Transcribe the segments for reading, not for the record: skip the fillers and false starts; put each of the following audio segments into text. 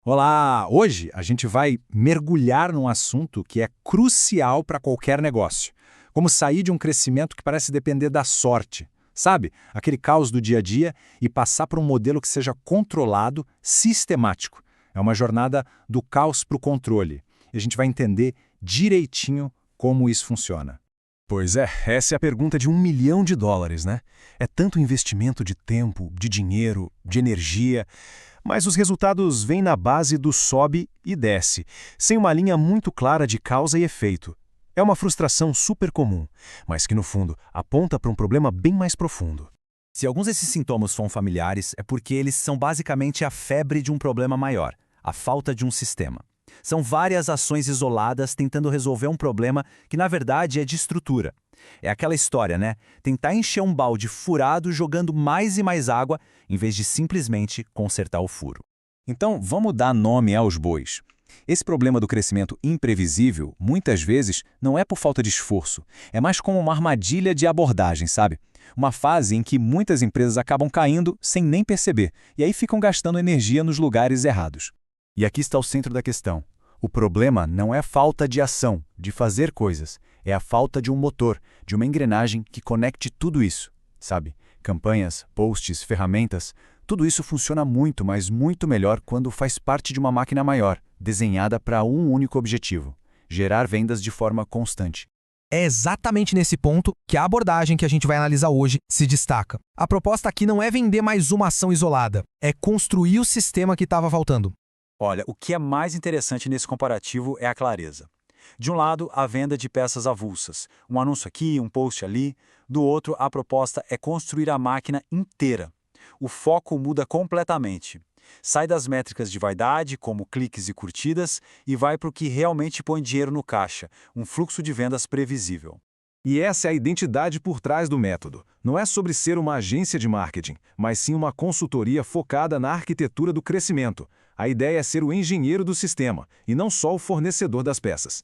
Olá! Hoje a gente vai mergulhar num assunto que é crucial para qualquer negócio. Como sair de um crescimento que parece depender da sorte. Sabe? Aquele caos do dia a dia e passar para um modelo que seja controlado, sistemático. É uma jornada do caos para o controle. E a gente vai entender direitinho como isso funciona. Pois é, essa é a pergunta de US$ 1 milhão, né? É tanto investimento de tempo, de dinheiro, de energia, mas os resultados vêm na base do sobe e desce, sem uma linha muito clara de causa e efeito. É uma frustração super comum, mas que no fundo aponta para um problema bem mais profundo. Se alguns desses sintomas são familiares, é porque eles são basicamente a febre de um problema maior, a falta de um sistema. São várias ações isoladas tentando resolver um problema que, na verdade, é de estrutura. É aquela história, né? Tentar encher um balde furado jogando mais e mais água, em vez de simplesmente consertar o furo. Então, vamos dar nome aos bois. Esse problema do crescimento imprevisível, muitas vezes, não é por falta de esforço. É mais como uma armadilha de abordagem, sabe? Uma fase em que muitas empresas acabam caindo sem nem perceber, e aí ficam gastando energia nos lugares errados. E aqui está o centro da questão. O problema não é falta de ação, de fazer coisas. É a falta de um motor, de uma engrenagem que conecte tudo isso, sabe? Campanhas, posts, ferramentas, tudo isso funciona muito, mas muito melhor quando faz parte de uma máquina maior, desenhada para um único objetivo: gerar vendas de forma constante. É exatamente nesse ponto que a abordagem que a gente vai analisar hoje se destaca. A proposta aqui não é vender mais uma ação isolada, é construir o sistema que estava faltando. Olha, o que é mais interessante nesse comparativo é a clareza. De um lado, a venda de peças avulsas, um anúncio aqui, um post ali. Do outro, a proposta é construir a máquina inteira. O foco muda completamente. Sai das métricas de vaidade, como cliques e curtidas, e vai para o que realmente põe dinheiro no caixa, um fluxo de vendas previsível. E essa é a identidade por trás do método. Não é sobre ser uma agência de marketing, mas sim uma consultoria focada na arquitetura do crescimento. A ideia é ser o engenheiro do sistema, e não só o fornecedor das peças.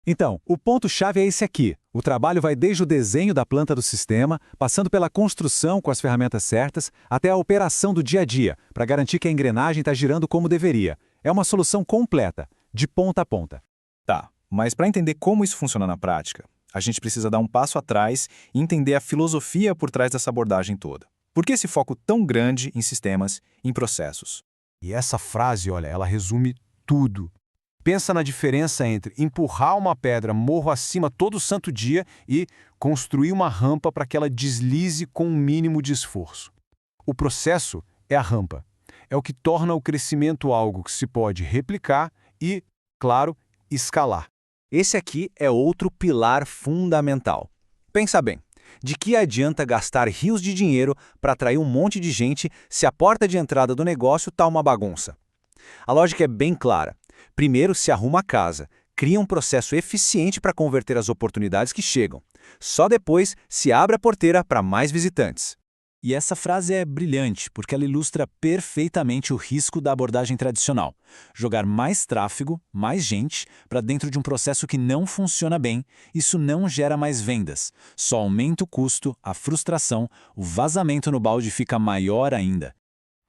Então, o ponto-chave é esse aqui. O trabalho vai desde o desenho da planta do sistema, passando pela construção com as ferramentas certas, até a operação do dia a dia, para garantir que a engrenagem está girando como deveria. É uma solução completa, de ponta a ponta. Tá, mas para entender como isso funciona na prática, a gente precisa dar um passo atrás e entender a filosofia por trás dessa abordagem toda. Por que esse foco tão grande em sistemas, em processos? E essa frase, olha, ela resume tudo. Pensa na diferença entre empurrar uma pedra morro acima todo santo dia e construir uma rampa para que ela deslize com um mínimo de esforço. O processo é a rampa. É o que torna o crescimento algo que se pode replicar e, claro, escalar. Esse aqui é outro pilar fundamental. Pensa bem, de que adianta gastar rios de dinheiro para atrair um monte de gente se a porta de entrada do negócio está uma bagunça? A lógica é bem clara. Primeiro se arruma a casa, cria um processo eficiente para converter as oportunidades que chegam. Só depois se abre a porteira para mais visitantes. E essa frase é brilhante, porque ela ilustra perfeitamente o risco da abordagem tradicional. Jogar mais tráfego, mais gente, para dentro de um processo que não funciona bem, isso não gera mais vendas. Só aumenta o custo, a frustração, o vazamento no balde fica maior ainda.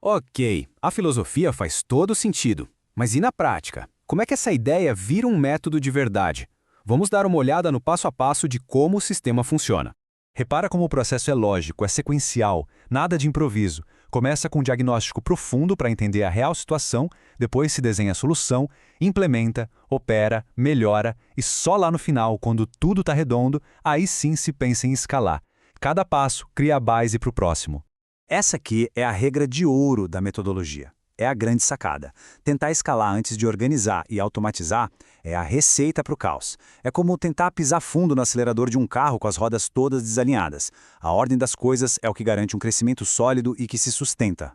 Ok, a filosofia faz todo sentido. Mas e na prática? Como é que essa ideia vira um método de verdade? Vamos dar uma olhada no passo a passo de como o sistema funciona. Repara como o processo é lógico, é sequencial, nada de improviso. Começa com um diagnóstico profundo para entender a real situação, depois se desenha a solução, implementa, opera, melhora e só lá no final, quando tudo está redondo, aí sim se pensa em escalar. Cada passo cria a base para o próximo. Essa aqui é a regra de ouro da metodologia. É a grande sacada. Tentar escalar antes de organizar e automatizar é a receita para o caos. É como tentar pisar fundo no acelerador de um carro com as rodas todas desalinhadas. A ordem das coisas é o que garante um crescimento sólido e que se sustenta.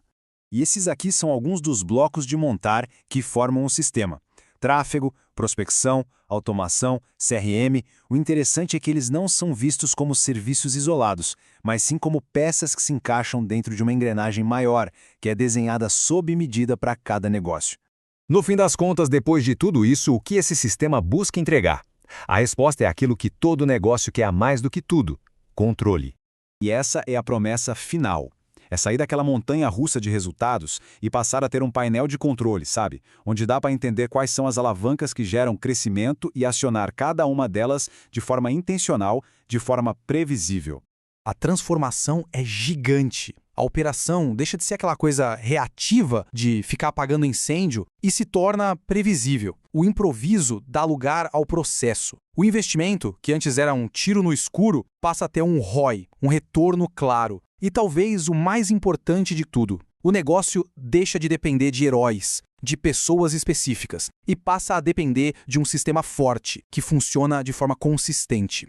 E esses aqui são alguns dos blocos de montar que formam o sistema. Tráfego, prospecção, automação, CRM. O interessante é que eles não são vistos como serviços isolados, mas sim como peças que se encaixam dentro de uma engrenagem maior, que é desenhada sob medida para cada negócio. No fim das contas, depois de tudo isso, o que esse sistema busca entregar? A resposta é aquilo que todo negócio quer mais do que tudo: controle. E essa é a promessa final. É sair daquela montanha-russa de resultados e passar a ter um painel de controle, sabe? Onde dá para entender quais são as alavancas que geram crescimento e acionar cada uma delas de forma intencional, de forma previsível. A transformação é gigante. A operação deixa de ser aquela coisa reativa de ficar apagando incêndio e se torna previsível. O improviso dá lugar ao processo. O investimento, que antes era um tiro no escuro, passa a ter um ROI, um retorno claro. E talvez o mais importante de tudo, o negócio deixa de depender de heróis, de pessoas específicas, e passa a depender de um sistema forte, que funciona de forma consistente.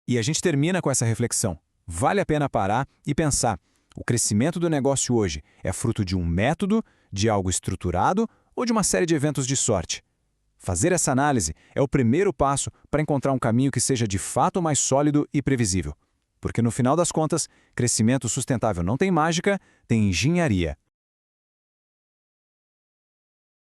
E a gente termina com essa reflexão. Vale a pena parar e pensar: o crescimento do negócio hoje é fruto de um método, de algo estruturado ou de uma série de eventos de sorte? Fazer essa análise é o primeiro passo para encontrar um caminho que seja de fato mais sólido e previsível. Porque no final das contas, crescimento sustentável não tem mágica, tem engenharia.